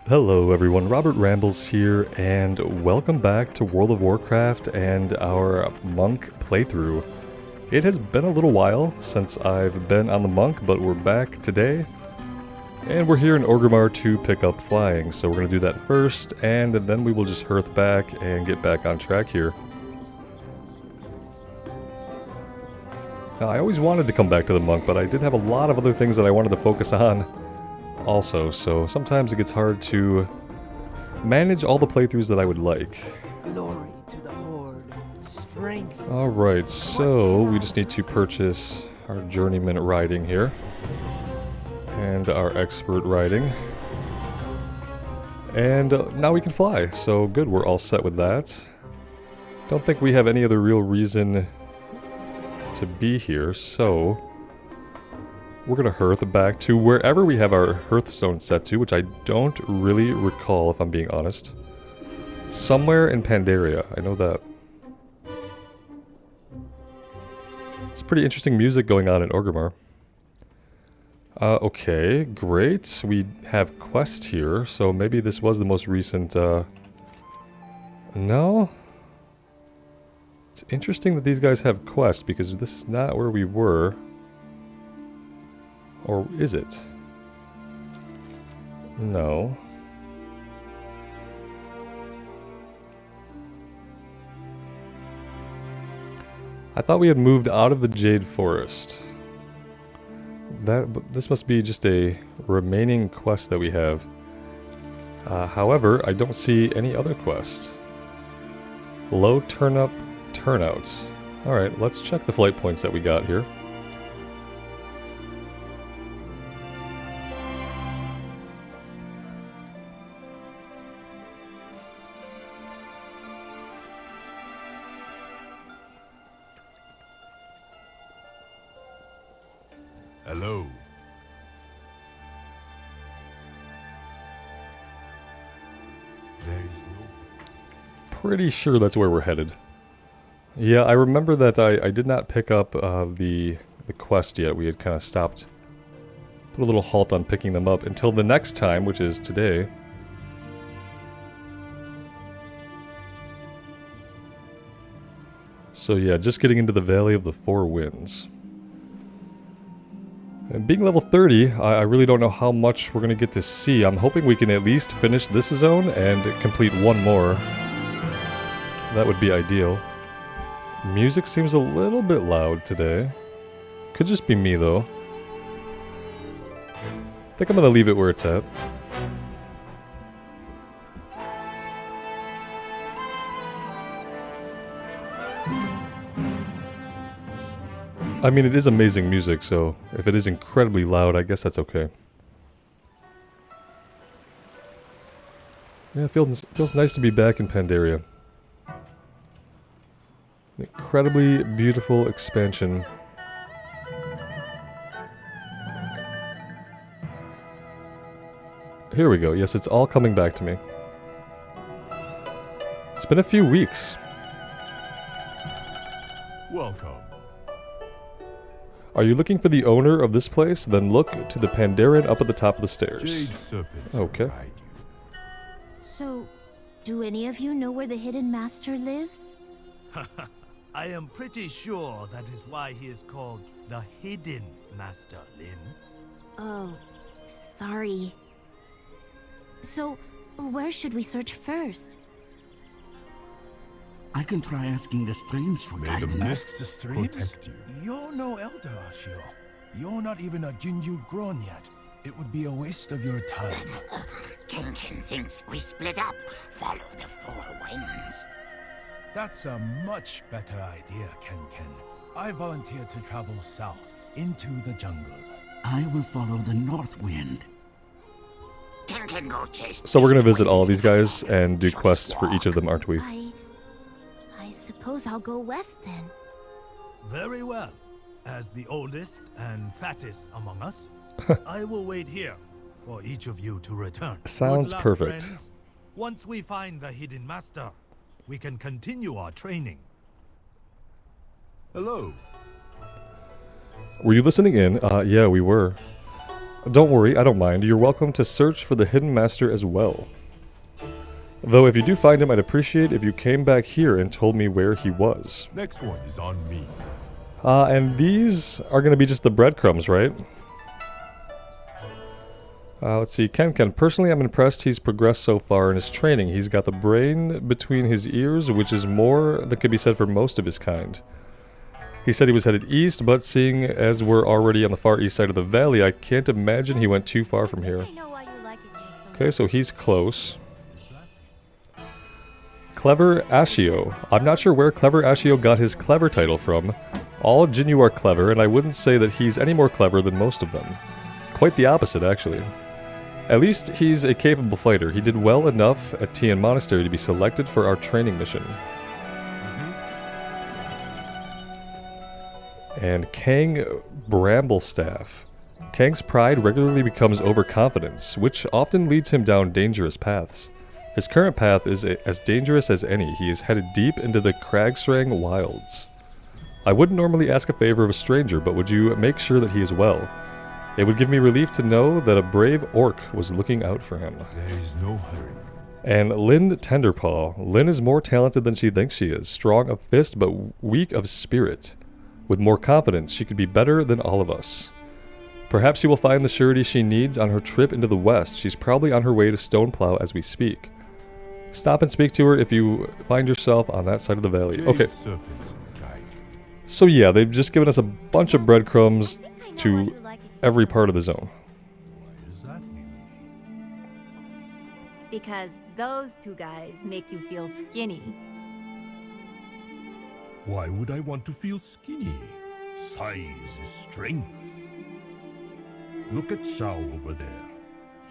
Hello everyone, Robert Rambles here, and welcome back to World of Warcraft and our Monk playthrough. It has been a little while since I've been on the Monk, but we're back today. And we're here in Orgrimmar to pick up flying, so we're going to do that first, and then we will just hearth back and get back on track here. Now, I always wanted to come back to the Monk, but I did have a lot of other things that I wanted to focus on also, so sometimes it gets hard to manage all the playthroughs that I would like. Glory to the Horde. Strength. Alright, so we just need to purchase our journeyman riding here. And our expert riding. And now we can fly, so good, we're all set with that. Don't think we have any other real reason to be here, so we're gonna hearth back to wherever we have our hearthstone set to, which I don't really recall if I'm being honest. Somewhere in Pandaria, I know that. It's pretty interesting music going on in Orgrimmar. Okay, great. We have quest here, so maybe this was the most recent, No? It's interesting that these guys have quest, because this is not where we were. Or is it? No. I thought we had moved out of the Jade Forest. This must be just a remaining quest that we have. However, I don't see any other quests. Low turnout. Alright, let's check the flight points that we got here. Hello. There is no... Pretty sure that's where we're headed. Yeah, I remember that I did not pick up the quest yet. We had kind of stopped, put a little halt on picking them up until the next time, which is today. So yeah, just getting into the Valley of the Four Winds. And being level 30, I really don't know how much we're going to get to see. I'm hoping we can at least finish this zone and complete one more. That would be ideal. Music seems a little bit loud today. Could just be me though. I think I'm going to leave it where it's at. I mean, it is amazing music, so if it is incredibly loud, I guess that's okay. Yeah, it feels nice to be back in Pandaria. An incredibly beautiful expansion. Here we go. Yes, it's all coming back to me. It's been a few weeks. Welcome. Are you looking for the owner of this place? Then look to the Pandarian up at the top of the stairs. Jade Serpent. Okay. Guide you. So, do any of you know where the Hidden Master lives? I am pretty sure that is why he is called the Hidden Master, Lin. Oh, sorry. So, where should we search first? I can try asking the streams for May the guidance. mists The streams? protect you. You're no elder, Ashio. You're not even a jinyu grown yet. It would be a waste of your time. Kinkin thinks we split up. Follow the four winds. That's a much better idea, Ken. I volunteer to travel south, into the jungle. I will follow the north wind. Kinkin go chase. So we're gonna visit all of these guys and do quests for each of them, aren't we? I suppose I'll go west then. Very well. As the oldest and fattest among us, I will wait here for each of you to return. Sounds Good luck, perfect. friends. Once we find the Hidden Master, we can continue our training. Hello. Were you listening in? Yeah, we were. Don't worry, I don't mind. You're welcome to search for the Hidden Master as well. Though if you do find him, I'd appreciate if you came back here and told me where he was. Next one is on me. And these are going to be just the breadcrumbs, right? Let's see, Ken. Personally, I'm impressed he's progressed so far in his training. He's got the brain between his ears, which is more than could be said for most of his kind. He said he was headed east, but seeing as we're already on the far east side of the valley, I can't imagine he went too far from here. Okay, so he's close. Clever Ashio. I'm not sure where Clever Ashio got his clever title from. All jinyu are clever, and I wouldn't say that he's any more clever than most of them. Quite the opposite, actually. At least he's a capable fighter. He did well enough at Tian Monastery to be selected for our training mission. And Kang Bramblestaff. Kang's pride regularly becomes overconfidence, which often leads him down dangerous paths. His current path is as dangerous as any. He is headed deep into the Kragsrang wilds. I wouldn't normally ask a favor of a stranger, but would you make sure that he is well? It would give me relief to know that a brave orc was looking out for him. There is no hurry. And Lynn Tenderpaw. Lynn is more talented than she thinks she is. Strong of fist, but weak of spirit. With more confidence, she could be better than all of us. Perhaps she will find the surety she needs on her trip into the west. She's probably on her way to Stoneplow as we speak. Stop and speak to her if you find yourself on that side of the valley. Okay. So yeah, they've just given us a bunch of breadcrumbs to every part of the zone. Why does that mean? Because those two guys make you feel skinny. Why would I want to feel skinny? Size is strength. Look at Shao over there.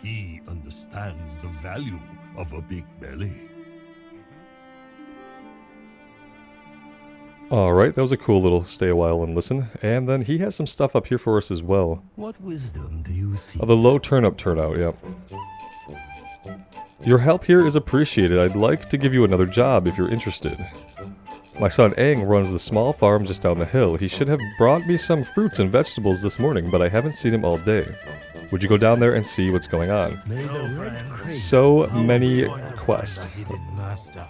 He understands the value of a big belly. Alright, that was a cool little stay a while and listen. And then he has some stuff up here for us as well. What wisdom do you see? Oh, the low turnip turnout, yep. Your help here is appreciated. I'd like to give you another job if you're interested. My son Aang runs the small farm just down the hill. He should have brought me some fruits and vegetables this morning, but I haven't seen him all day. Would you go down there and see what's going on? May the red crane So many join us quests. by the hidden master.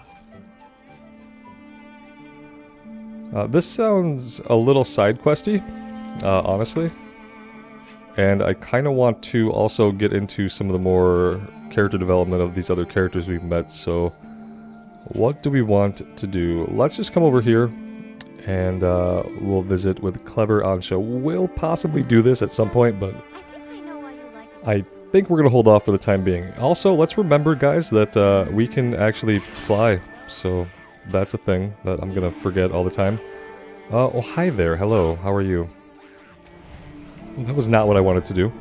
This sounds a little side questy, honestly. And I kind of want to also get into some of the more character development of these other characters we've met, so what do we want to do? Let's just come over here and we'll visit with Clever Ansha. We'll possibly do this at some point, but I think we're going to hold off for the time being. Also, let's remember, guys, that we can actually fly, so that's a thing that I'm going to forget all the time. Oh, hi there. Hello. How are you? Well, that was not what I wanted to do.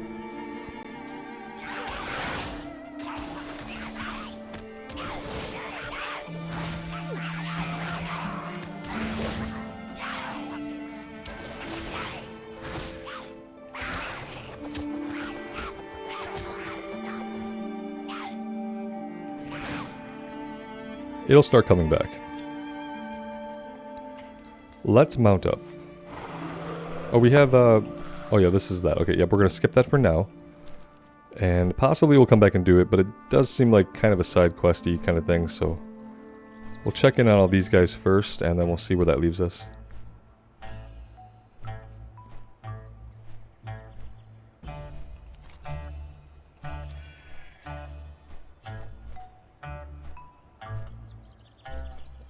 It'll start coming back. Let's mount up. Oh, we have, oh yeah, this is that. Okay, yep, we're gonna skip that for now. And possibly we'll come back and do it, but it does seem like kind of a side questy kind of thing, so we'll check in on all these guys first, and then we'll see where that leaves us.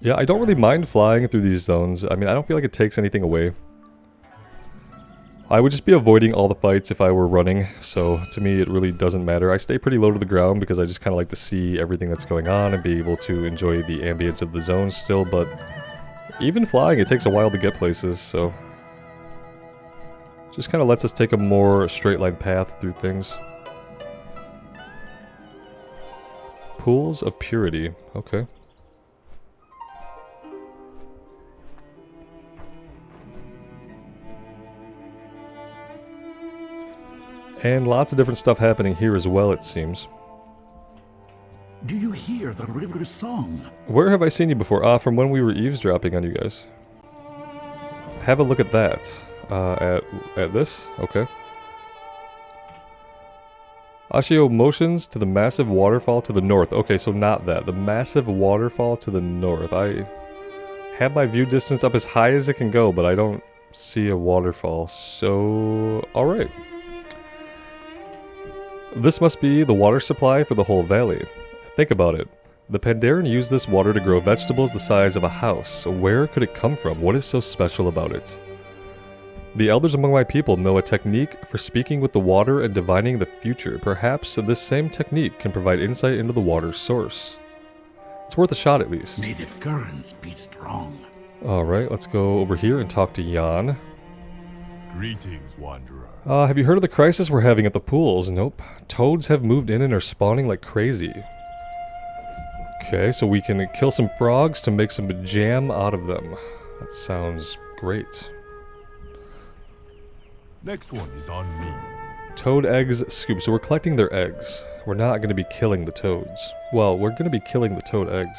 Yeah, I don't really mind flying through these zones. I mean, I don't feel like it takes anything away. I would just be avoiding all the fights if I were running, so to me it really doesn't matter. I stay pretty low to the ground because I just kind of like to see everything that's going on and be able to enjoy the ambience of the zones still, but even flying, it takes a while to get places, so just kind of lets us take a more straight line path through things. Pools of Purity, okay. And lots of different stuff happening here as well, it seems. Do you hear the river's song? Where have I seen you before? Ah, from when we were eavesdropping on you guys. Have a look at that. At this? Okay. Ashio motions to the massive waterfall to the north. Okay, so not that. The massive waterfall to the north. I have my view distance up as high as it can go, but I don't see a waterfall. So, alright. This must be the water supply for the whole valley. Think about it. The Pandaren used this water to grow vegetables the size of a house. So where could it come from? What is so special about it? The elders among my people know a technique for speaking with the water and divining the future. Perhaps this same technique can provide insight into the water's source. It's worth a shot at least. May the currents be strong. Alright, let's go over here and talk to Jan. Greetings, wanderer. Have you heard of the crisis we're having at the pools? Nope. Toads have moved in and are spawning like crazy. Okay, so we can kill some frogs to make some jam out of them. That sounds great. Next one is on me. Toad eggs scoop. So we're collecting their eggs. We're not going to be killing the toads. Well, we're going to be killing the toad eggs.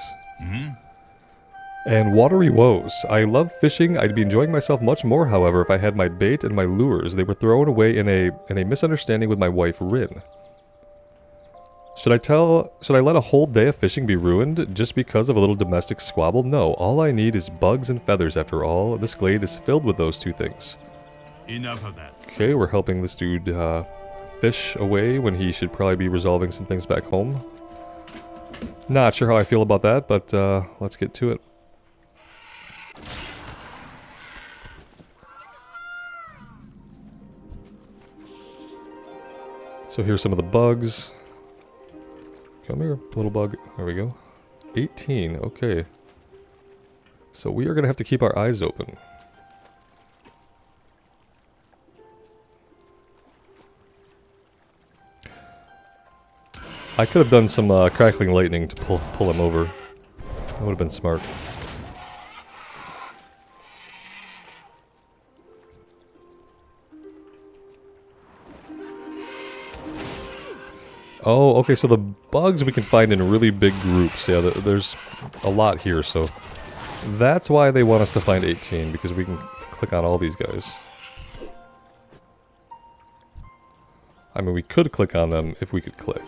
And watery woes. I love fishing. I'd be enjoying myself much more, however, if I had my bait and my lures. They were thrown away in a misunderstanding with my wife, Rin. Should I let a whole day of fishing be ruined just because of a little domestic squabble? No, all I need is bugs and feathers after all. This glade is filled with those two things. Enough of that. Okay, we're helping this dude fish away when he should probably be resolving some things back home. Not sure how I feel about that, but let's get to it. So here's some of the bugs. Come here, little bug. There we go. 18, okay. So we are going to have to keep our eyes open. I could have done some crackling lightning to pull him over. That would have been smart. Oh, okay, so the bugs we can find in really big groups. Yeah, there's a lot here, so that's why they want us to find 18, because we can click on all these guys. I mean, we could click on them if we could click.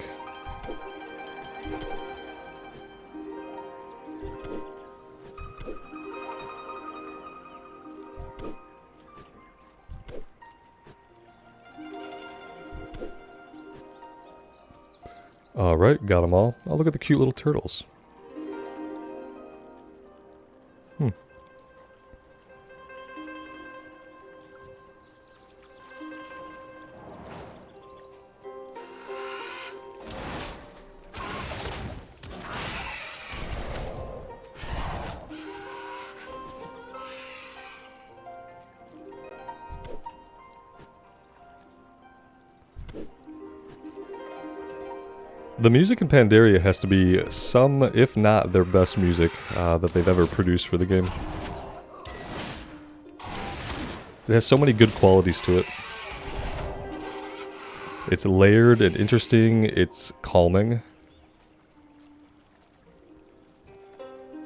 Alright, got them all. Oh, look at the cute little turtles. The music in Pandaria has to be some, if not their best music that they've ever produced for the game. It has so many good qualities to it. It's layered and interesting, it's calming.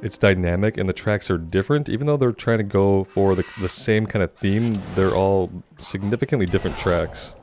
It's dynamic, and the tracks are different. Even though they're trying to go for the same kind of theme, they're all significantly different tracks.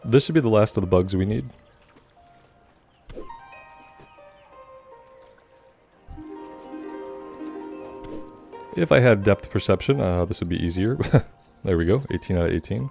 This should be the last of the bugs we need. If I had depth perception, this would be easier. There we go, 18 out of 18.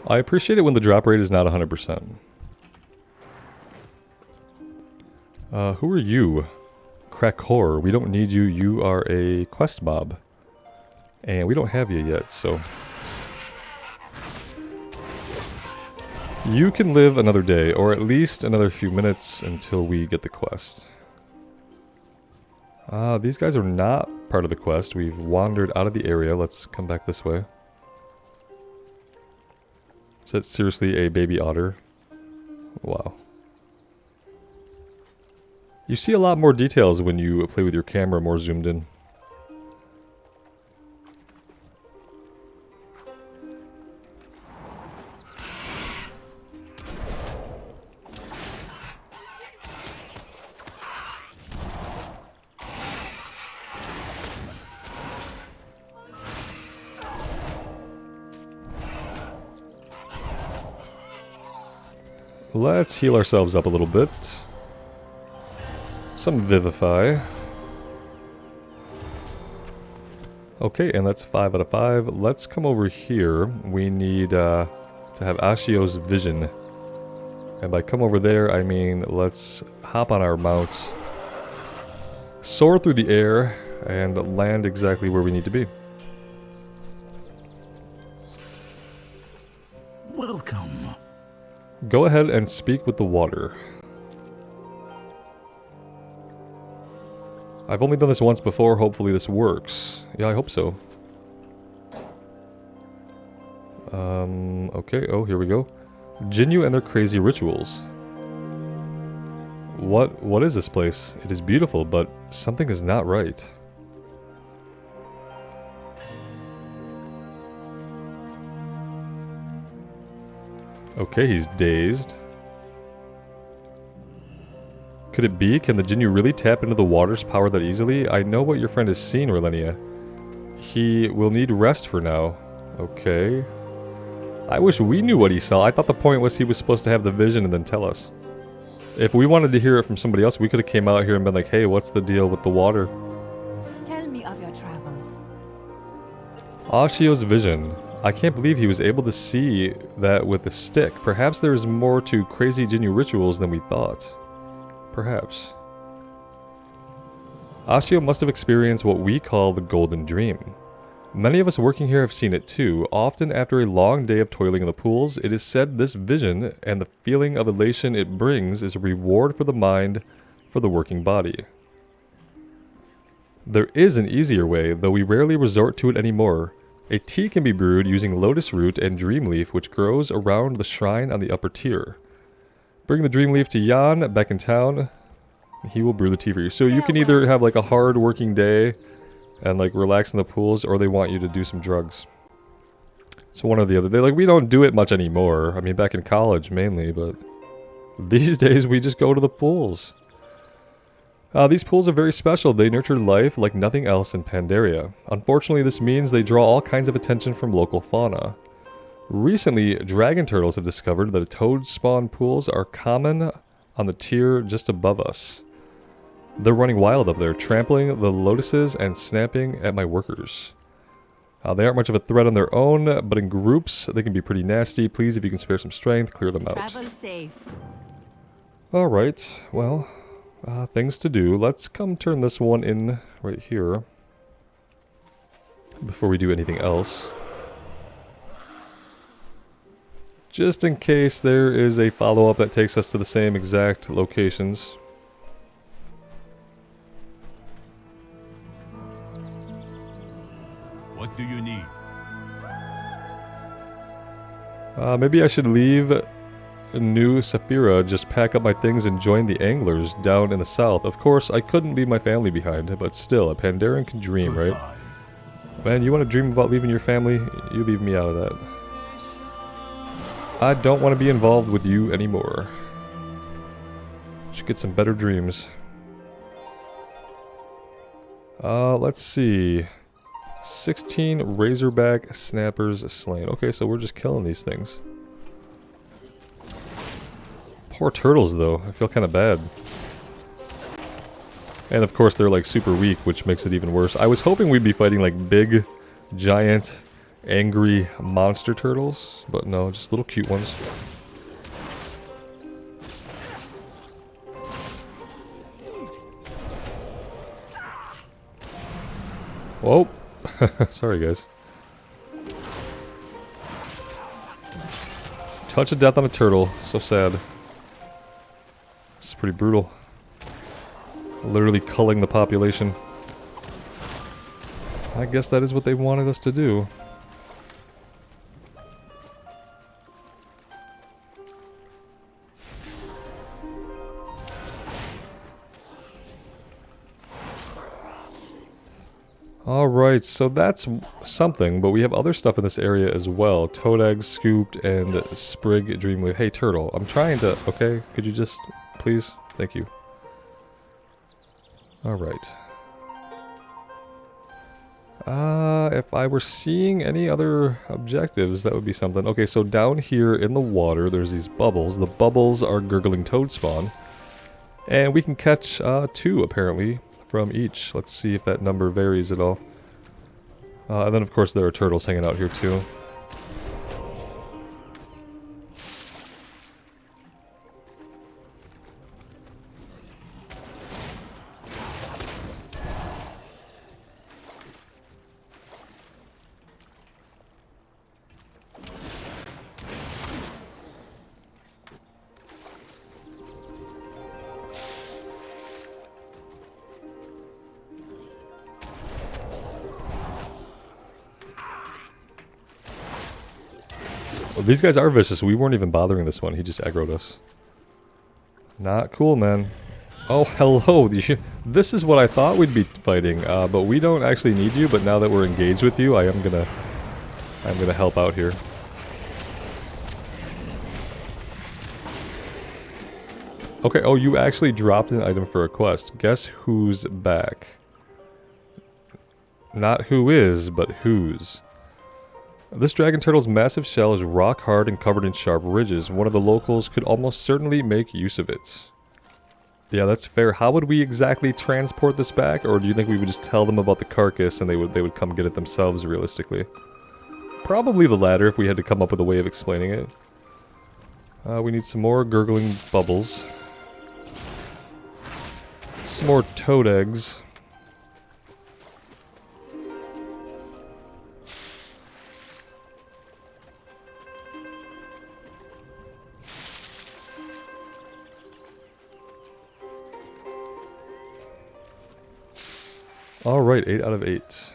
I appreciate it when the drop rate is not 100%. Who are you? Krakor. We don't need you. You are a quest mob. And we don't have you yet, so... You can live another day, or at least another few minutes until we get the quest. These guys are not part of the quest. We've wandered out of the area. Let's come back this way. Is that seriously a baby otter? Wow. You see a lot more details when you play with your camera more zoomed in. Let's heal ourselves up a little bit. Some Vivify. Okay, and that's 5 out of 5. Let's come over here. We need to have Ashio's Vision. And by come over there, I mean let's hop on our mount, soar through the air, and land exactly where we need to be. Welcome. Go ahead and speak with the water. I've only done this once before, hopefully this works. Yeah, I hope so. Okay, oh, here we go. Jinyu and their crazy rituals. What is this place? It is beautiful, but something is not right. Okay, he's dazed. Could it be? Can the Jinyu really tap into the water's power that easily? I know what your friend has seen, Relenia. He will need rest for now. Okay. I wish we knew what he saw. I thought the point was he was supposed to have the vision and then tell us. If we wanted to hear it from somebody else, we could have came out here and been like, hey, what's the deal with the water? Tell me of your travels. Ashio's vision. I can't believe he was able to see that with a stick. Perhaps there is more to crazy Jinyu rituals than we thought. Perhaps. Ashio must have experienced what we call the golden dream. Many of us working here have seen it too. Often after a long day of toiling in the pools, it is said this vision and the feeling of elation it brings is a reward for the mind, for the working body. There is an easier way, though we rarely resort to it anymore. A tea can be brewed using lotus root and dream leaf, which grows around the shrine on the upper tier. Bring the dream leaf to Jan, back in town. He will brew the tea for you. So you can either have like a hard working day and like relax in the pools, or they want you to do some drugs. So one or the other. We don't do it much anymore. I mean, back in college mainly, but these days we just go to the pools. These pools are very special. They nurture life like nothing else in Pandaria. Unfortunately, this means they draw all kinds of attention from local fauna. Recently, dragon turtles have discovered that toad spawn pools are common on the tier just above us. They're running wild up there, trampling the lotuses and snapping at my workers. They aren't much of a threat on their own, but in groups, they can be pretty nasty. Please, if you can spare some strength, clear them out. Travel safe. Alright, well... things to do. Let's come turn this one in right here before we do anything else. Just in case there is a follow-up that takes us to the same exact locations. What do you need? Maybe I should leave New Saphira, just pack up my things and join the anglers down in the south. Of course, I couldn't leave my family behind, but still, a Pandaren can dream, right? Man, you want to dream about leaving your family? You leave me out of that. I don't want to be involved with you anymore. Should get some better dreams. Let's see. 16 Razorback Snappers slain. Okay, so we're just killing these things. Poor turtles, though. I feel kind of bad. And of course, they're like super weak, which makes it even worse. I was hoping we'd be fighting like big, giant, angry monster turtles, but no, just little cute ones. Whoa. Sorry, guys. Touch of death on a turtle. So sad. This is pretty brutal. Literally culling the population. I guess that is what they wanted us to do. Alright, so that's something, but we have other stuff in this area as well. Toad eggs scooped and sprig dreamleaf. Hey turtle, I'm trying to... Okay, could you just... Please? Thank you. Alright. If I were seeing any other objectives, that would be something. Okay, so down here in the water, there's these bubbles. The bubbles are gurgling toad spawn. And we can catch 2, apparently, from each. Let's see if that number varies at all. And then, of course, there are turtles hanging out here, too. Well, these guys are vicious. We weren't even bothering this one. He just aggroed us. Not cool, man. Oh, hello. This is what I thought we'd be fighting. But we don't actually need you. But now that we're engaged with you, I'm gonna help out here. Okay. Oh, you actually dropped an item for a quest. Guess who's back? Not who is, but whose. This dragon turtle's massive shell is rock hard and covered in sharp ridges. One of the locals could almost certainly make use of it. Yeah, that's fair. How would we exactly transport this back? Or do you think we would just tell them about the carcass and they would come get it themselves, realistically? Probably the latter if we had to come up with a way of explaining it. We need some more gurgling bubbles. Some more toad eggs. Alright, 8 out of 8.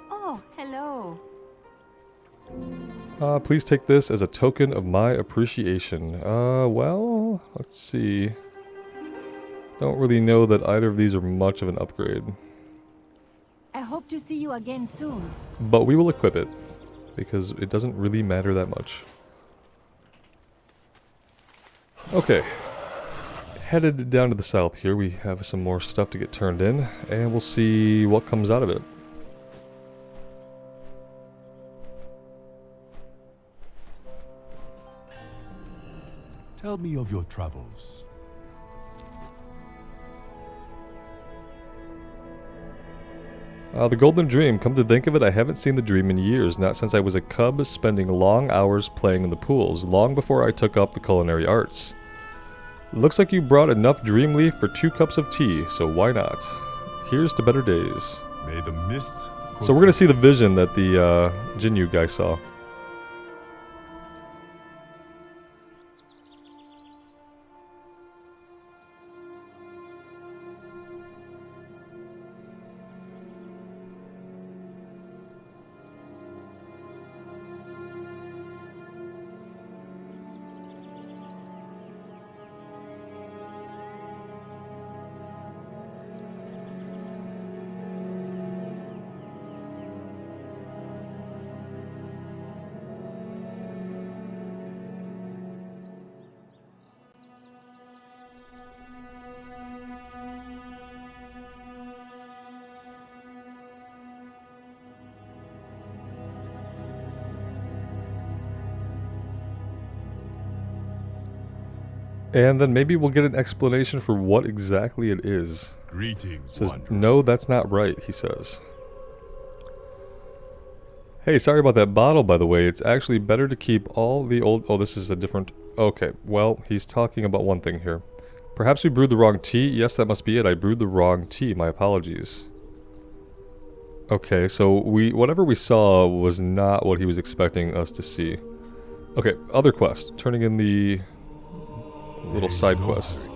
Oh, hello. Please take this as a token of my appreciation. Well, let's see. Don't really know that either of these are much of an upgrade. I hope to see you again soon. But we will equip it, because it doesn't really matter that much. Okay. Headed down to the south here, we have some more stuff to get turned in, and we'll see what comes out of it. Tell me of your travels. The Golden Dream. Come to think of it, I haven't seen the dream in years, not since I was a cub spending long hours playing in the pools, long before I took up the culinary arts. Looks like you brought enough dream leaf for 2 cups of tea, so why not? Here's to better days. May the mists... So we're gonna see the vision that the Jinyu guy saw. And then maybe we'll get an explanation for what exactly it is. Greetings, Says, wanderer. no, that's not right, he says. Hey, sorry about that bottle, by the way. It's actually better to keep all the old... Oh, this is a different... Okay, well, he's talking about one thing here. Perhaps we brewed the wrong tea? Yes, that must be it. I brewed the wrong tea. My apologies. Okay, so whatever we saw was not what he was expecting us to see. Okay, other quest. Turning in the little side quest.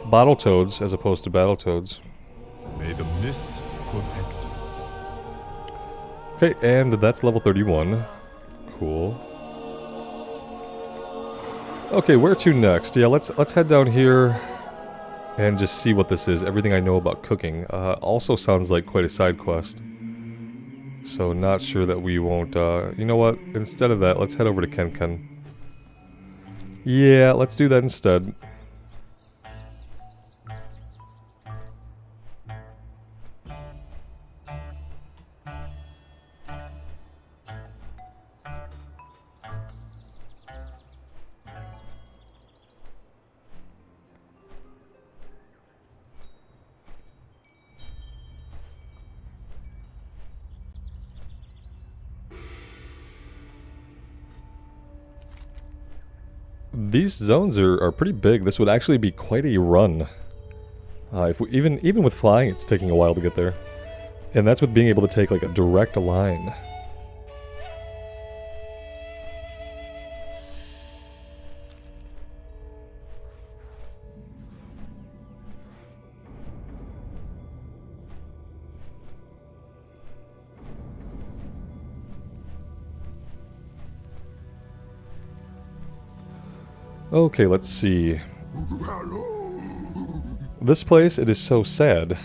Bottle toads as opposed to battle toads. May the mist protect you. Okay, and that's level 31. Cool. Okay, where to next? Yeah, let's head down here and just see what this is. Everything I know about cooking. Also sounds like quite a side quest. So not sure that we won't, you know what? Instead of that, let's head over to Ken. Yeah, let's do that instead. These zones are pretty big. This would actually be quite a run. If we, even with flying, it's taking a while to get there. And that's with being able to take like a direct line. Okay, let's see. This place, it is so sad.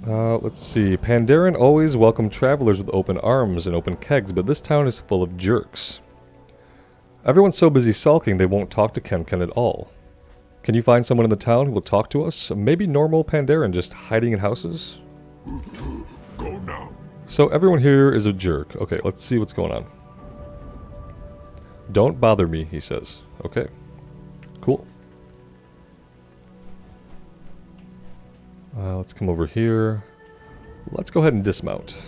Let's see. Pandaria always welcomed travelers with open arms and open kegs, but this town is full of jerks. Everyone's so busy sulking they won't talk to Ken at all. Can you find someone in the town who will talk to us? Maybe normal Pandaria just hiding in houses? Go now. So everyone here is a jerk. Okay, let's see what's going on. Don't bother me, he says. Okay. Cool. Let's come over here. Let's go ahead and dismount.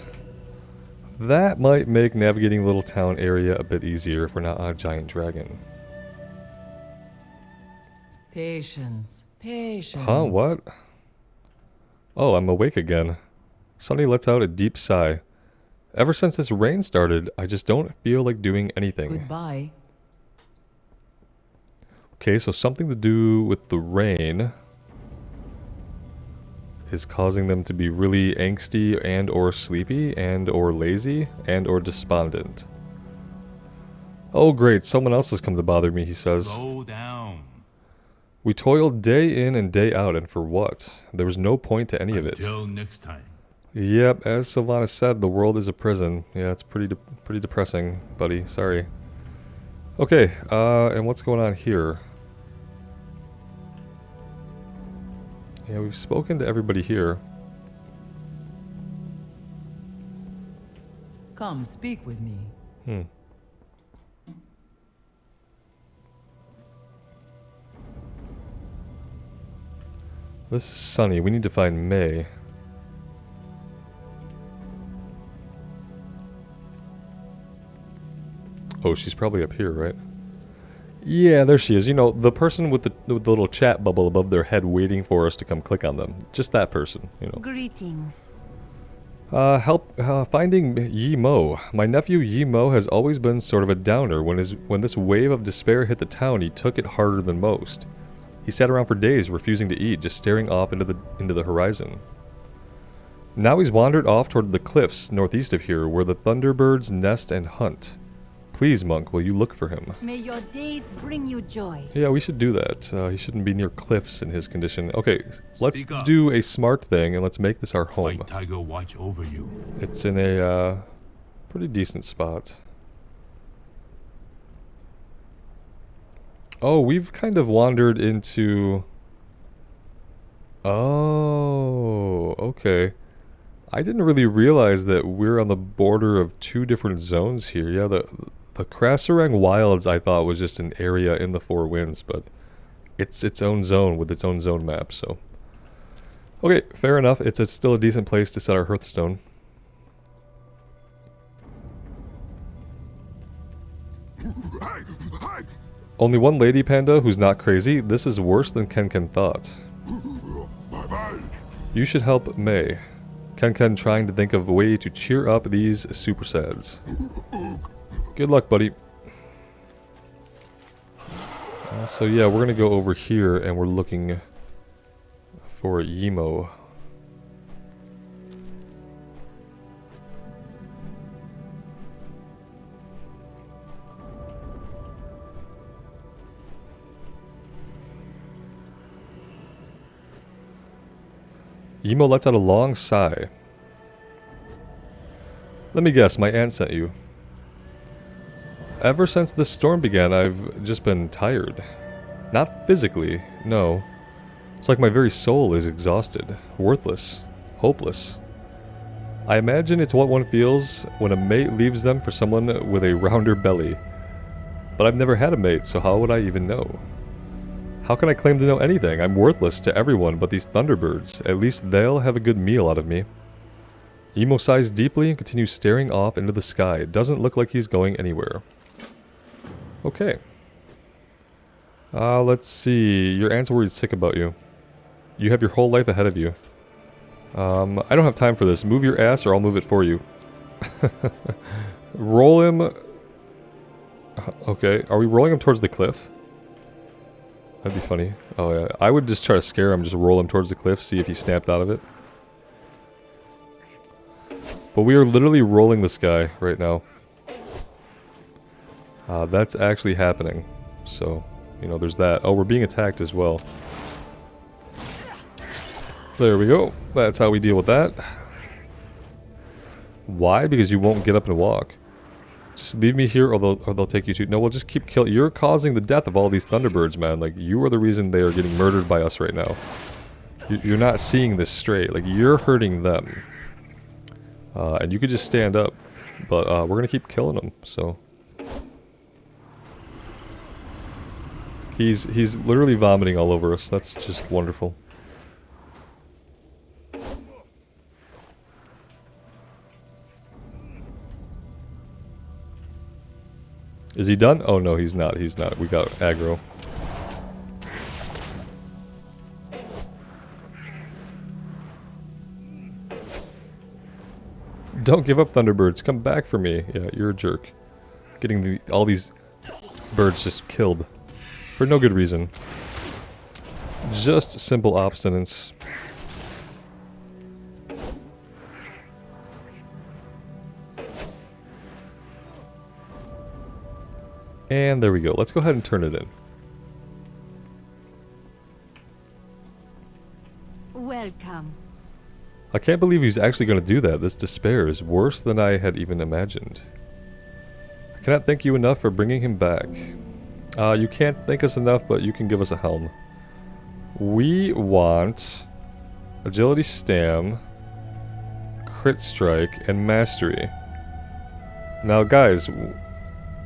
That might make navigating the little town area a bit easier if we're not on a giant dragon. Patience. Patience. Huh? What? Oh, I'm awake again. Sunny lets out a deep sigh. Ever since this rain started, I just don't feel like doing anything. Goodbye. Okay, so something to do with the rain is causing them to be really angsty and or sleepy and or lazy and or despondent. Oh great, someone else has come to bother me, he says. Slow down. We toiled day in and day out, and for what? There was no point to any of it. Until next time. Yep, as Sylvanas said, the world is a prison. Yeah, it's pretty depressing, buddy. Sorry. Okay, and what's going on here? Yeah, we've spoken to everybody here. Come, speak with me. This is Sunny. We need to find May. Oh, she's probably up here, right? Yeah, there she is. You know, the person with the little chat bubble above their head waiting for us to come click on them. Just that person, you know. Greetings. Finding Yi Mo. My nephew Yi Mo has always been sort of a downer. When this wave of despair hit the town, he took it harder than most. He sat around for days, refusing to eat, just staring off into the horizon. Now he's wandered off toward the cliffs northeast of here, where the thunderbirds nest and hunt. Please, monk, will you look for him? May your days bring you joy. Yeah, we should do that. He shouldn't be near cliffs in his condition. Okay, let's Speak up. do a smart thing and let's make this our home. White Tiger watch over you. It's in a pretty decent spot. Oh, we've kind of wandered into... Oh, okay. I didn't really realize that we're on the border of two different zones here. Yeah, the Krasarang Wilds I thought was just an area in the Four Winds, but it's its own zone with its own zone map, so... Okay, fair enough. It's still a decent place to set our Hearthstone. Only one lady panda who's not crazy. This is worse than Ken thought. You should help May. Ken trying to think of a way to cheer up these super sads. Good luck, buddy. So yeah, we're gonna go over here and we're looking for Yimo. Yimo lets out a long sigh. Let me guess, my aunt sent you. Ever since this storm began, I've just been tired. Not physically, no. It's like my very soul is exhausted, worthless, hopeless. I imagine it's what one feels when a mate leaves them for someone with a rounder belly. But I've never had a mate, so how would I even know? How can I claim to know anything? I'm worthless to everyone but these Thunderbirds. At least they'll have a good meal out of me. Emo sighs deeply and continues staring off into the sky. It doesn't look like he's going anywhere. Okay. Let's see. Your aunt's worried sick about you. You have your whole life ahead of you. I don't have time for this. Move your ass or I'll move it for you. Roll him. Okay, are we rolling him towards the cliff? That'd be funny. Oh yeah, I would just try to scare him, just roll him towards the cliff, see if he snapped out of it. But we are literally rolling this guy right now. That's actually happening. So, you know, there's that. Oh, we're being attacked as well. There we go. That's how we deal with that. Why? Because you won't get up and walk. Just leave me here or they'll take you to... No, we'll just keep killing... You're causing the death of all these Thunderbirds, man. Like, you are the reason they are getting murdered by us right now. You're not seeing this straight. Like, you're hurting them. And you could just stand up. But we're going to keep killing them, so... He's literally vomiting all over us. That's just wonderful. Is he done? Oh no, he's not. He's not. We got aggro. Don't give up, Thunderbirds. Come back for me. Yeah, you're a jerk. Getting all these birds just killed. For no good reason. Just simple obstinance. And there we go. Let's go ahead and turn it in. Welcome. I can't believe he's actually going to do that. This despair is worse than I had even imagined. I cannot thank you enough for bringing him back. You can't thank us enough, but you can give us a helm. We want agility stam, crit strike, and mastery. Now guys,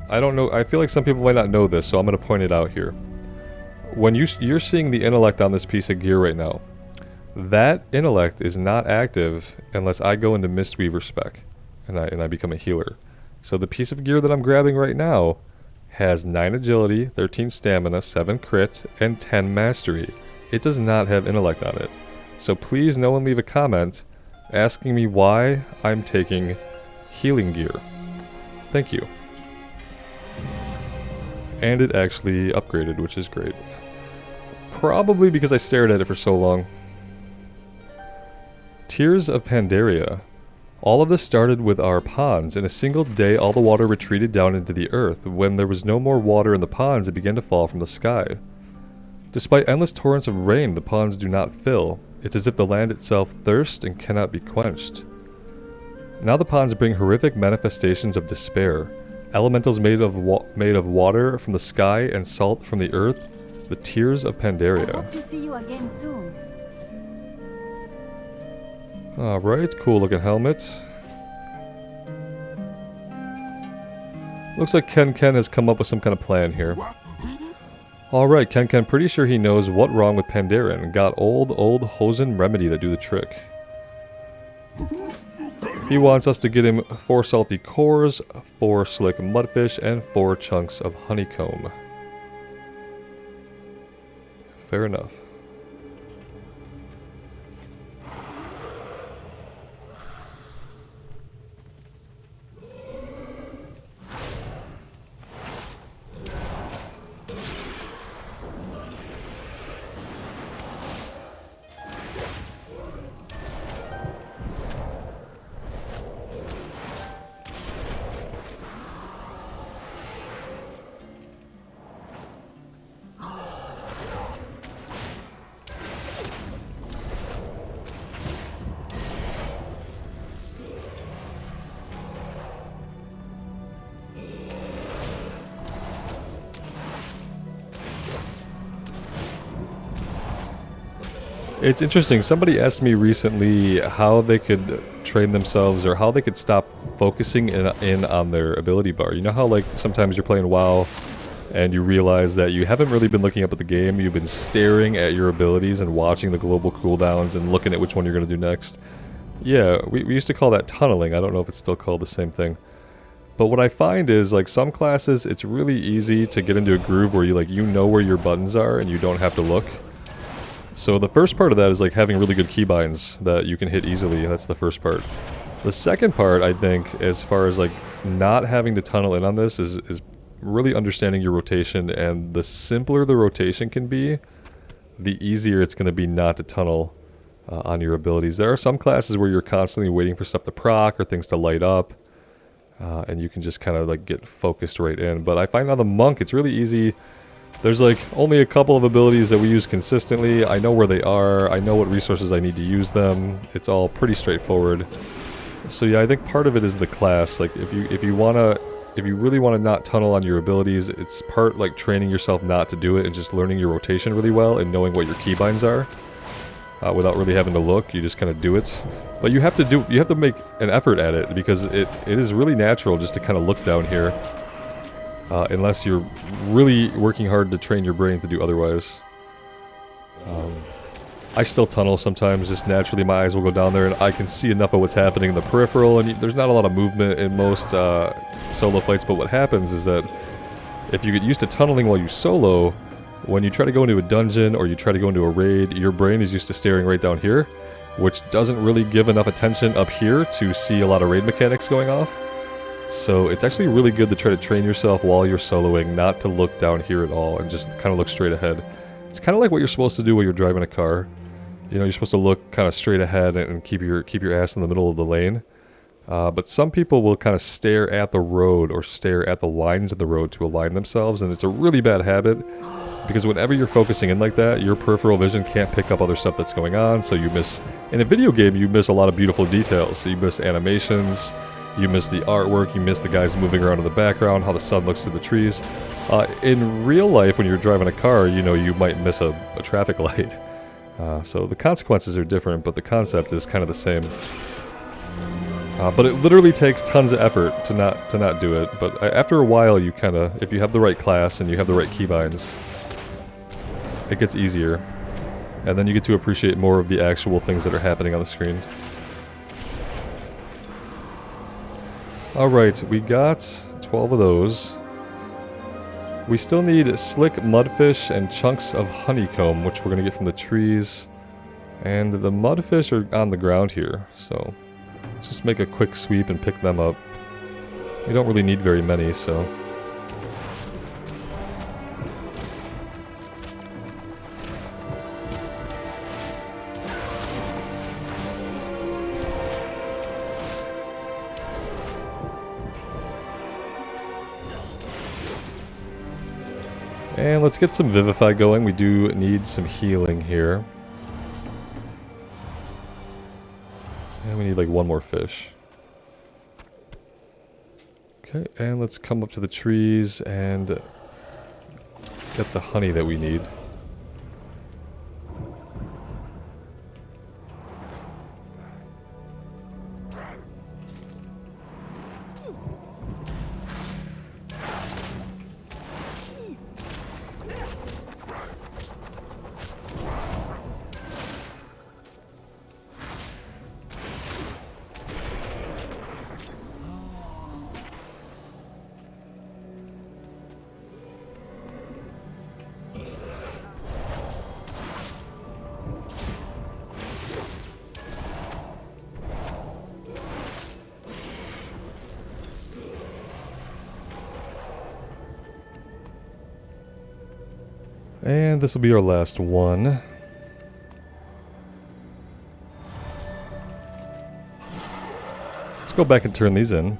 I don't know, I feel like some people might not know this, so I'm going to point it out here. When you're seeing the intellect on this piece of gear right now, that intellect is not active unless I go into Mistweaver spec and I become a healer. So the piece of gear that I'm grabbing right now has 9 agility, 13 stamina, 7 crit, and 10 mastery. It does not have intellect on it. So please no one leave a comment asking me why I'm taking healing gear. Thank you. And it actually upgraded, which is great. Probably because I stared at it for so long. Tears of Pandaria. All of this started with our ponds. In a single day, all the water retreated down into the earth. When there was no more water in the ponds, it began to fall from the sky. Despite endless torrents of rain, the ponds do not fill. It's as if the land itself thirsts and cannot be quenched. Now the ponds bring horrific manifestations of despair. Elementals made of water from the sky and salt from the earth. The tears of Pandaria. I hope to see you again soon. Alright, cool looking helmet. Looks like Ken has come up with some kind of plan here. Alright, Ken, pretty sure he knows what's wrong with Pandaria and got old Hosen remedy that do the trick. He wants us to get him 4 salty cores, 4 slick mudfish, and 4 chunks of honeycomb. Fair enough. It's interesting. Somebody asked me recently how they could train themselves or how they could stop focusing in on their ability bar. You know how like sometimes you're playing WoW and you realize that you haven't really been looking up at the game. You've been staring at your abilities and watching the global cooldowns and looking at which one you're going to do next. Yeah, we used to call that tunneling. I don't know if it's still called the same thing. But what I find is like some classes, it's really easy to get into a groove where you know where your buttons are and you don't have to look. So the first part of that is like having really good keybinds that you can hit easily. That's the first part. The second part, I think, as far as like not having to tunnel in on this is really understanding your rotation, and the simpler the rotation can be, the easier it's going to be not to tunnel on your abilities. There are some classes where you're constantly waiting for stuff to proc or things to light up, and you can just kind of like get focused right in. But I find on the monk, it's really easy. There's like only a couple of abilities that we use consistently. I know where they are. I know what resources I need to use them. It's all pretty straightforward. So yeah, I think part of it is the class. Like if you really want to not tunnel on your abilities, it's part like training yourself not to do it and just learning your rotation really well and knowing what your keybinds are without really having to look. You just kind of do it. But you have to make an effort at it because it is really natural just to kind of look down here. Unless you're really working hard to train your brain to do otherwise. I still tunnel sometimes, just naturally my eyes will go down there and I can see enough of what's happening in the peripheral, and there's not a lot of movement in most solo fights, but what happens is that if you get used to tunneling while you solo, when you try to go into a dungeon or you try to go into a raid, your brain is used to staring right down here, which doesn't really give enough attention up here to see a lot of raid mechanics going off. So it's actually really good to try to train yourself while you're soloing not to look down here at all and just kind of look straight ahead. It's kind of like what you're supposed to do when you're driving a car. You know, you're supposed to look kind of straight ahead and keep your ass in the middle of the lane. But some people will kind of stare at the road or stare at the lines of the road to align themselves, and it's a really bad habit because whenever you're focusing in like that, your peripheral vision can't pick up other stuff that's going on, so you miss... In a video game, you miss a lot of beautiful details. So you miss animations, you miss the artwork, you miss the guys moving around in the background, how the sun looks through the trees. In real life, when you're driving a car, you know, you might miss a traffic light. So the consequences are different, but the concept is kind of the same. But it literally takes tons of effort to not do it. But after a while, you kind of, if you have the right class and you have the right keybinds, it gets easier. And then you get to appreciate more of the actual things that are happening on the screen. Alright, we got 12 of those. We still need slick mudfish and chunks of honeycomb, which we're going to get from the trees. And the mudfish are on the ground here, so let's just make a quick sweep and pick them up. We don't really need very many, so... And let's get some Vivify going. We do need some healing here. And we need like one more fish. Okay, and let's come up to the trees and get the honey that we need. And this will be our last one. Let's go back and turn these in.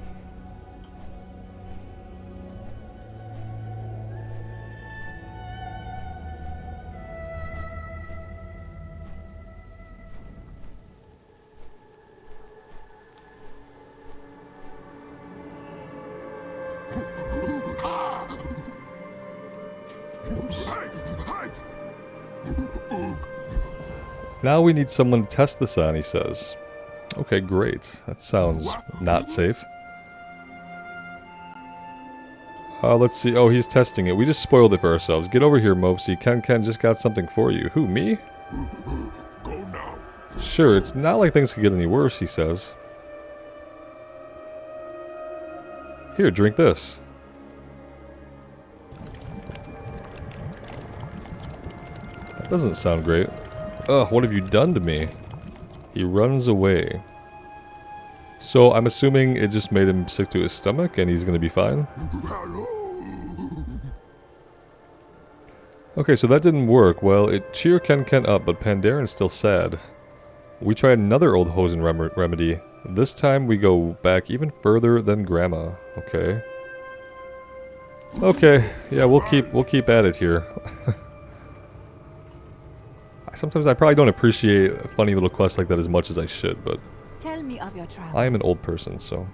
Now we need someone to test this on, he says. Okay, great. That sounds not safe. Let's see. Oh, he's testing it. We just spoiled it for ourselves. Get over here, Mopsy. Ken just got something for you. Who, me? Go now. Sure, it's not like things could get any worse, he says. Here, drink this. That doesn't sound great. Ugh, what have you done to me? He runs away. So I'm assuming it just made him sick to his stomach and he's gonna be fine? Okay, so that didn't work. Well, it cheered Ken up, but Pandarian's still sad. We tried another old Hosen remedy. This time we go back even further than Grandma. Okay. Okay, yeah, we'll keep at it here. Sometimes I probably don't appreciate a funny little quests like that as much as I should, but Tell me of your travels. I am an old person, so...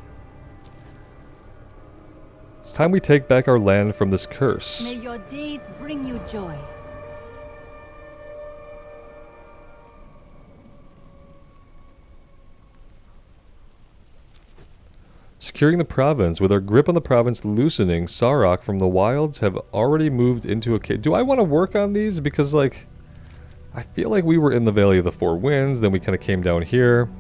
It's time we take back our land from this curse. May your days bring you joy. Securing the province. With our grip on the province loosening, Sarok from the wilds have already moved into a cave. Do I want to work on these? Because, like... I feel like we were in the Valley of the Four Winds, then we kind of came down here.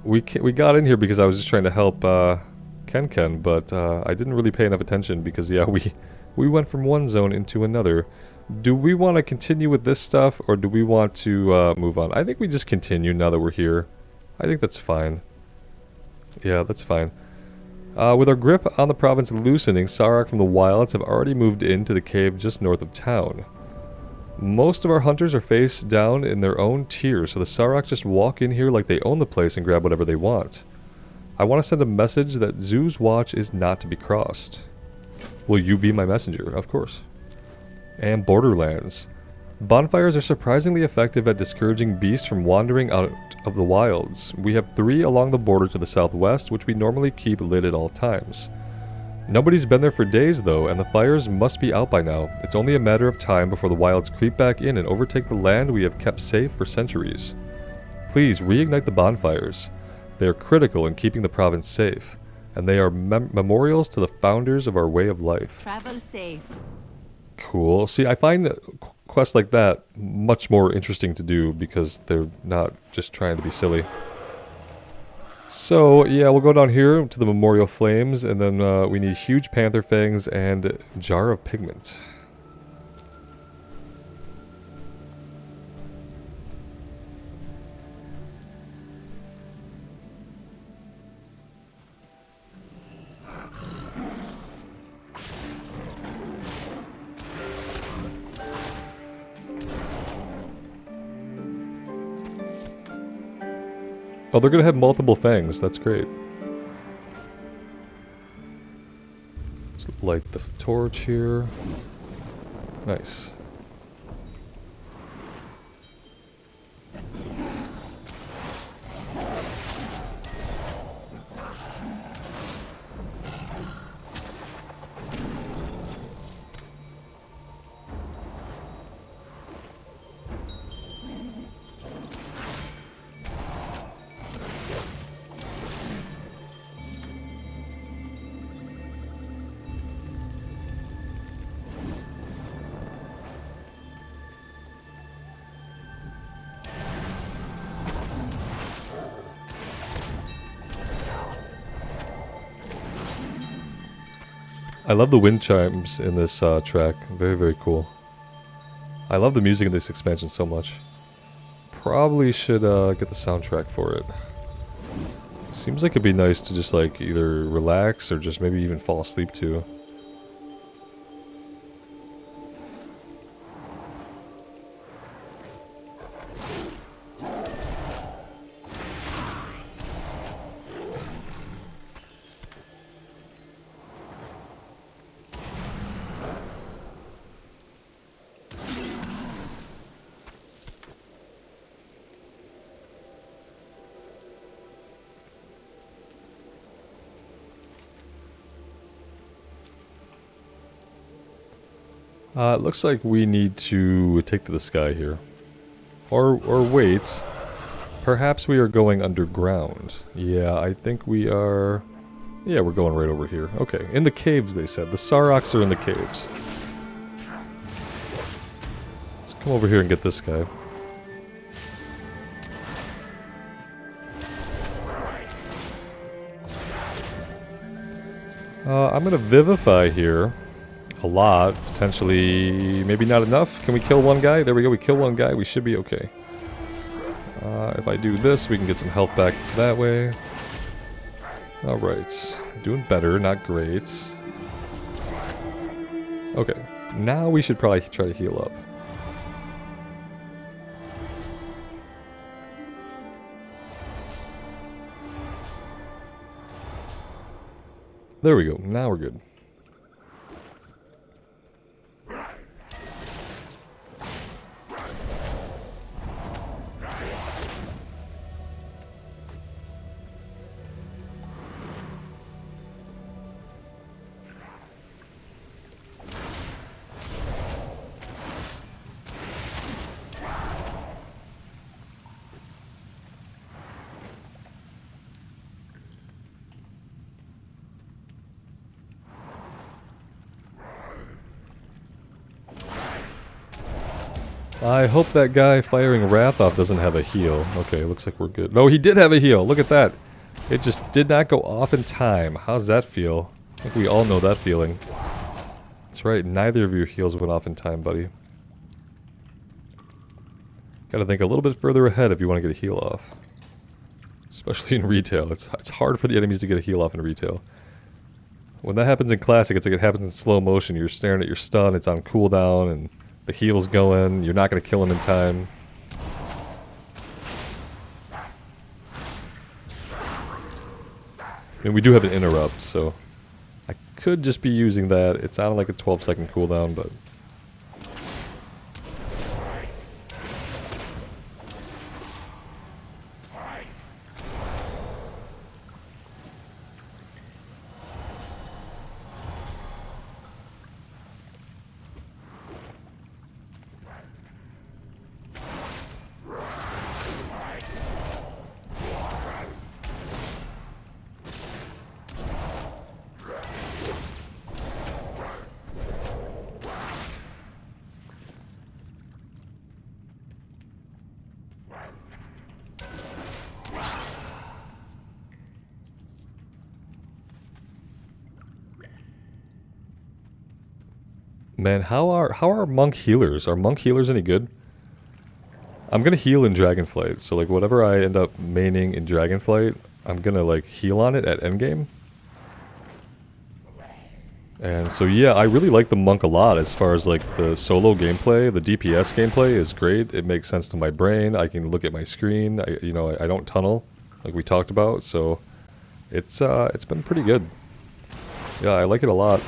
We got in here because I was just trying to help Ken, but I didn't really pay enough attention because, yeah, we went from one zone into another. Do we want to continue with this stuff, or do we want to move on? I think we just continue now that we're here. I think that's fine. Yeah, that's fine. With our grip on the province loosening, Sarok from the wilds have already moved into the cave just north of town. Most of our hunters are face down in their own tiers, so the Sarok just walk in here like they own the place and grab whatever they want. I want to send a message that Zoo's watch is not to be crossed. Will you be my messenger? Of course. And Borderlands. Bonfires are surprisingly effective at discouraging beasts from wandering out of the wilds. We have 3 along the border to the southwest, which we normally keep lit at all times. Nobody's been there for days though, and the fires must be out by now. It's only a matter of time before the wilds creep back in and overtake the land we have kept safe for centuries. Please reignite the bonfires. They are critical in keeping the province safe, and they are memorials to the founders of our way of life. Travel safe. Cool. See, I find quests like that much more interesting to do because they're not just trying to be silly. So, yeah, we'll go down here to the Memorial Flames, and then we need huge panther fangs and jar of pigment. Oh, they're gonna have multiple fangs. That's great. Let's light the torch here. Nice. I love the wind chimes in this track. Very, very cool. I love the music in this expansion so much. Probably should get the soundtrack for it. Seems like it'd be nice to just like either relax or just maybe even fall asleep to. It looks like we need to take to the sky here. Or wait. Perhaps we are going underground. Yeah, I think we are... Yeah, we're going right over here. Okay, in the caves, they said. The Saroks are in the caves. Let's come over here and get this guy. I'm gonna Vivify here. A lot. Potentially, maybe not enough. Can we kill one guy? There we go, we kill one guy. We should be okay. If I do this, we can get some health back that way. Alright. Doing better, not great. Okay. Now we should probably try to heal up. There we go. Now we're good. I hope that guy firing Wrath off doesn't have a heal. Okay, looks like we're good. No, he did have a heal. Look at that. It just did not go off in time. How's that feel? I think we all know that feeling. That's right, neither of your heals went off in time, buddy. Gotta think a little bit further ahead if you want to get a heal off. Especially in retail. It's hard for the enemies to get a heal off in retail. When that happens in Classic, it's like it happens in slow motion. You're staring at your stun, it's on cooldown, and the heal's going. You're not going to kill him in time. I mean, we do have an interrupt, so I could just be using that. It's on like a 12-second cooldown, but... Man, how are monk healers? Are monk healers any good? I'm gonna heal in Dragonflight, so like whatever I end up maining in Dragonflight, I'm gonna like heal on it at endgame. And so yeah, I really like the monk a lot as far as like the solo gameplay. The DPS gameplay is great. It makes sense to my brain. I can look at my screen. I don't tunnel like we talked about, so it's been pretty good. Yeah, I like it a lot.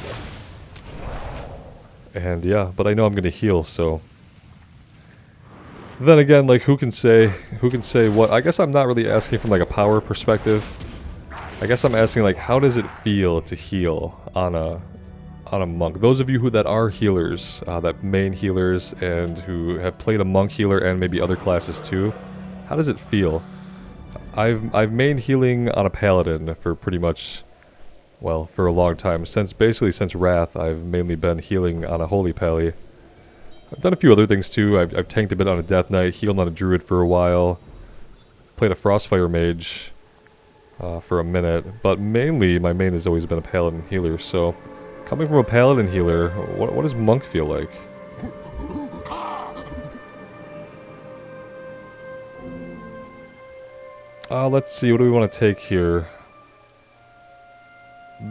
And yeah, but I know I'm gonna heal, so... Then again, like, who can say what? I guess I'm not really asking from, like, a power perspective. I guess I'm asking, like, how does it feel to heal on a monk? Those of you that are healers, that main healers, and who have played a monk healer and maybe other classes too, how does it feel? I've mained healing on a paladin for pretty much... Well, for a long time. Basically since Wrath, I've mainly been healing on a Holy Pally. I've done a few other things too. I've tanked a bit on a Death Knight, healed on a Druid for a while. Played a Frostfire Mage for a minute. But mainly, my main has always been a Paladin healer. So, coming from a Paladin healer, what does Monk feel like? Let's see, what do we want to take here?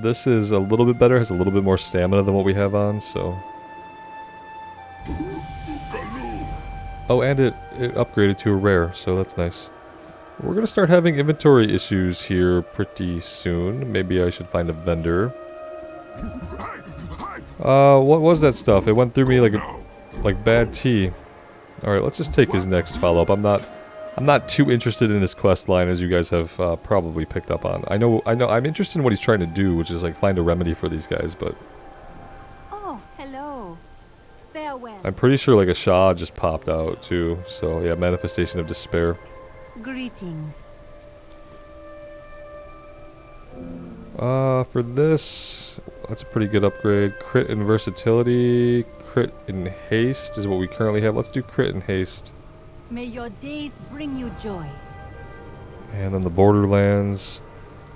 This is a little bit better, has a little bit more stamina than what we have on, so... Oh, and it upgraded to a rare, so that's nice. We're gonna start having inventory issues here pretty soon. Maybe I should find a vendor. What was that stuff? It went through me like bad tea. Alright, let's just take his next follow-up. I'm not too interested in his quest line, as you guys have probably picked up on. I know, I'm interested in what he's trying to do, which is like find a remedy for these guys, but... Oh, hello. Farewell. I'm pretty sure like a Shah just popped out too. So yeah, manifestation of despair. Greetings. For this, that's a pretty good upgrade. Crit and versatility, crit and haste is what we currently have. Let's do crit and haste. May your days bring you joy. And then the Borderlands.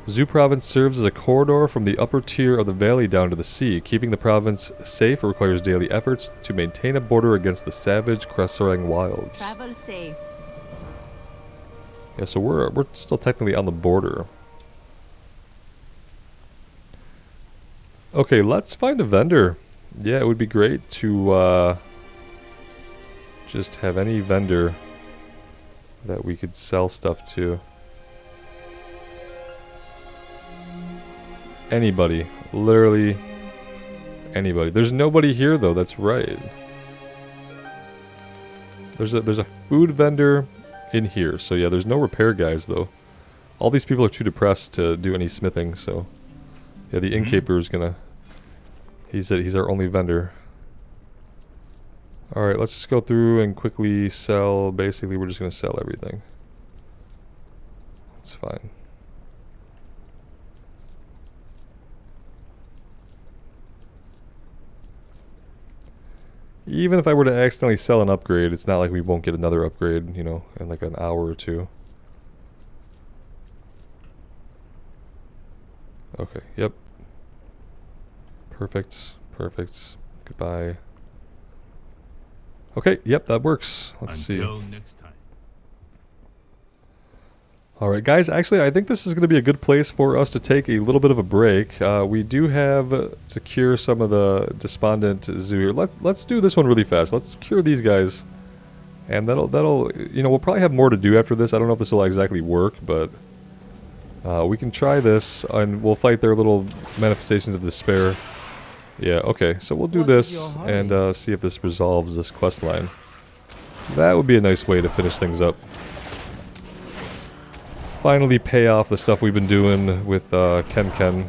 Zoo Province serves as a corridor from the upper tier of the valley down to the sea. Keeping the province safe requires daily efforts to maintain a border against the savage Kresarang wilds. Travel safe. Yeah, so we're still technically on the border. Okay, let's find a vendor. Yeah, it would be great to just have any vendor that we could sell stuff to. Anybody. Literally anybody. There's nobody here though, that's right. There's a food vendor in here. So yeah, there's no repair guys though. All these people are too depressed to do any smithing, so yeah, the innkeeper is gonna... He's our only vendor. Alright, let's just go through and quickly sell. Basically, we're just gonna sell everything. It's fine. Even if I were to accidentally sell an upgrade, it's not like we won't get another upgrade, you know, in like an hour or two. Okay, yep. Perfect, perfect. Goodbye. Okay, yep, that works. Let's see. Until next time. Alright guys, actually I think this is going to be a good place for us to take a little bit of a break. We do have to cure some of the despondent zoo here. Let's do this one really fast. Let's cure these guys. And that'll you know, we'll probably have more to do after this. I don't know if this will exactly work, but we can try this and we'll fight their little manifestations of despair. Yeah, okay, so we'll do this and see if this resolves this quest line. That would be a nice way to finish things up. Finally pay off the stuff we've been doing with Ken.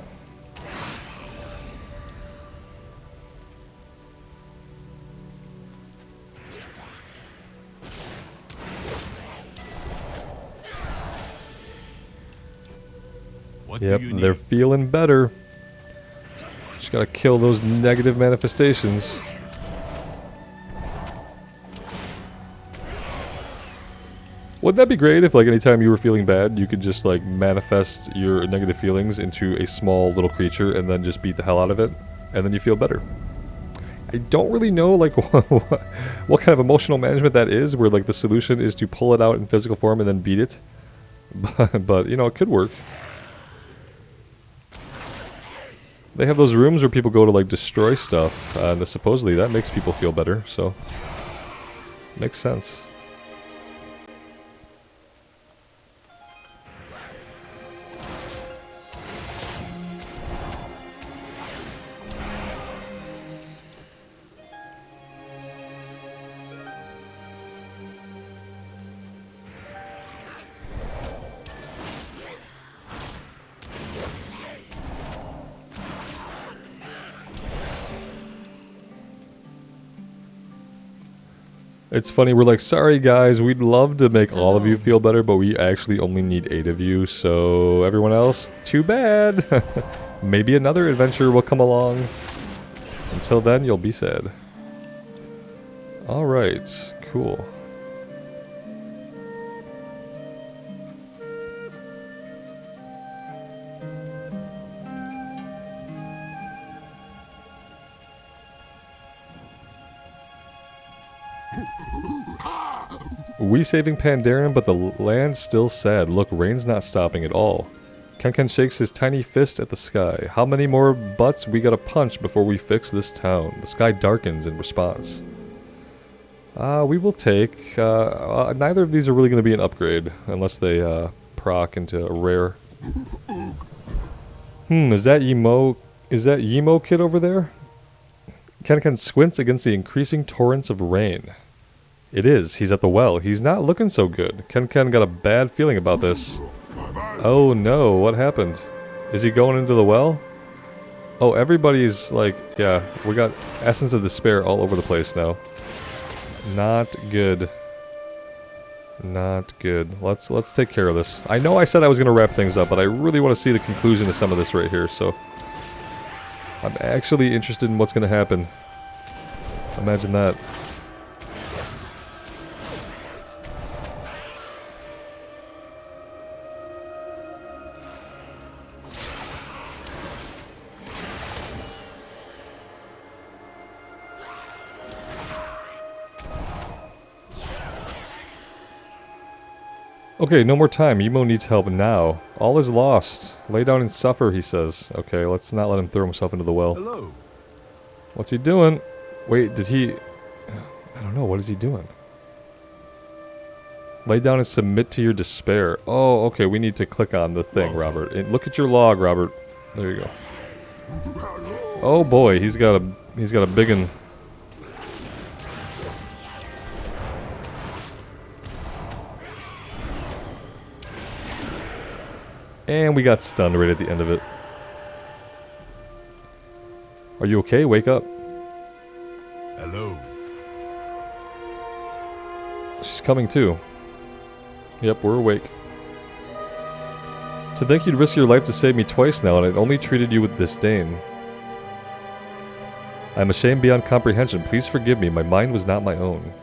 Yep, they're feeling better. Just gotta kill those negative manifestations. Wouldn't that be great if, like, anytime you were feeling bad, you could just, like, manifest your negative feelings into a small little creature and then just beat the hell out of it, and then you feel better? I don't really know, like, what kind of emotional management that is, where, like, the solution is to pull it out in physical form and then beat it. But you know, it could work. They have those rooms where people go to, like, destroy stuff, and supposedly that makes people feel better, so... Makes sense. It's funny, we're like, sorry guys, we'd love to make all of you feel better, but we actually only need 8 of you, so everyone else, too bad. Maybe another adventure will come along. Until then, you'll be sad. Alright, cool. We saving Pandaria, but the land's still sad. Look, rain's not stopping at all. Ken shakes his tiny fist at the sky. How many more butts we gotta punch before we fix this town? The sky darkens in response. We will take... neither of these are really going to be an upgrade, unless they proc into a rare. Is that Yemo kid over there? Ken squints against the increasing torrents of rain. It is. He's at the well. He's not looking so good. Ken got a bad feeling about this. Oh no, what happened? Is he going into the well? Oh, everybody's like, yeah, we got Essence of Despair all over the place now. Not good. Not good. Let's take care of this. I know I said I was gonna wrap things up, but I really want to see the conclusion to some of this right here, so I'm actually interested in what's gonna happen. Imagine that. Okay, no more time. Emo needs help now. All is lost. Lay down and suffer, he says. Okay, let's not let him throw himself into the well. Hello. What's he doing? Wait, did he... I don't know, what is he doing? Lay down and submit to your despair. Oh, okay, we need to click on the thing, Robert. And look at your log, Robert. There you go. Oh boy, he's got a big one. And we got stunned right at the end of it. Are you okay? Wake up. Hello. She's coming too. Yep, we're awake. To think you'd risk your life to save me twice now, and I'd only treated you with disdain. I'm ashamed beyond comprehension. Please forgive me. My mind was not my own.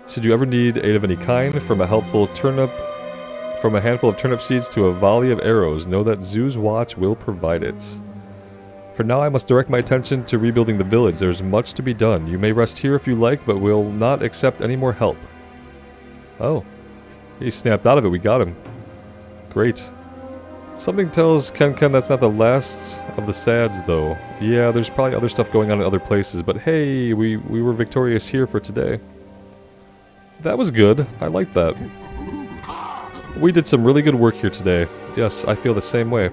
Should you ever need aid of any kind, from a handful of turnip seeds to a volley of arrows, know that Zoo's watch will provide it. For now, I must direct my attention to rebuilding the village. There's much to be done. You may rest here if you like, but we'll not accept any more help. Oh. He snapped out of it. We got him. Great. Something tells Ken that's not the last of the sads, though. Yeah, there's probably other stuff going on in other places, but hey, we were victorious here for today. That was good. I liked that. We did some really good work here today. Yes, I feel the same way.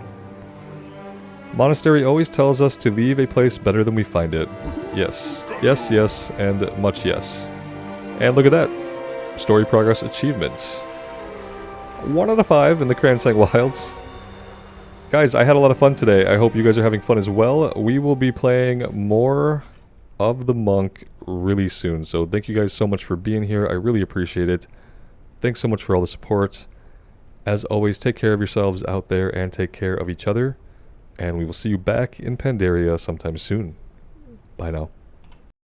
Monastery always tells us to leave a place better than we find it. Yes. Yes, yes, and much yes. And look at that. Story progress achievement. 1 out of 5 in the Kransang Wilds. Guys, I had a lot of fun today. I hope you guys are having fun as well. We will be playing more of the Monk really soon. So thank you guys so much for being here. I really appreciate it. Thanks so much for all the support. As always, take care of yourselves out there and take care of each other. And we will see you back in Pandaria sometime soon. Bye now.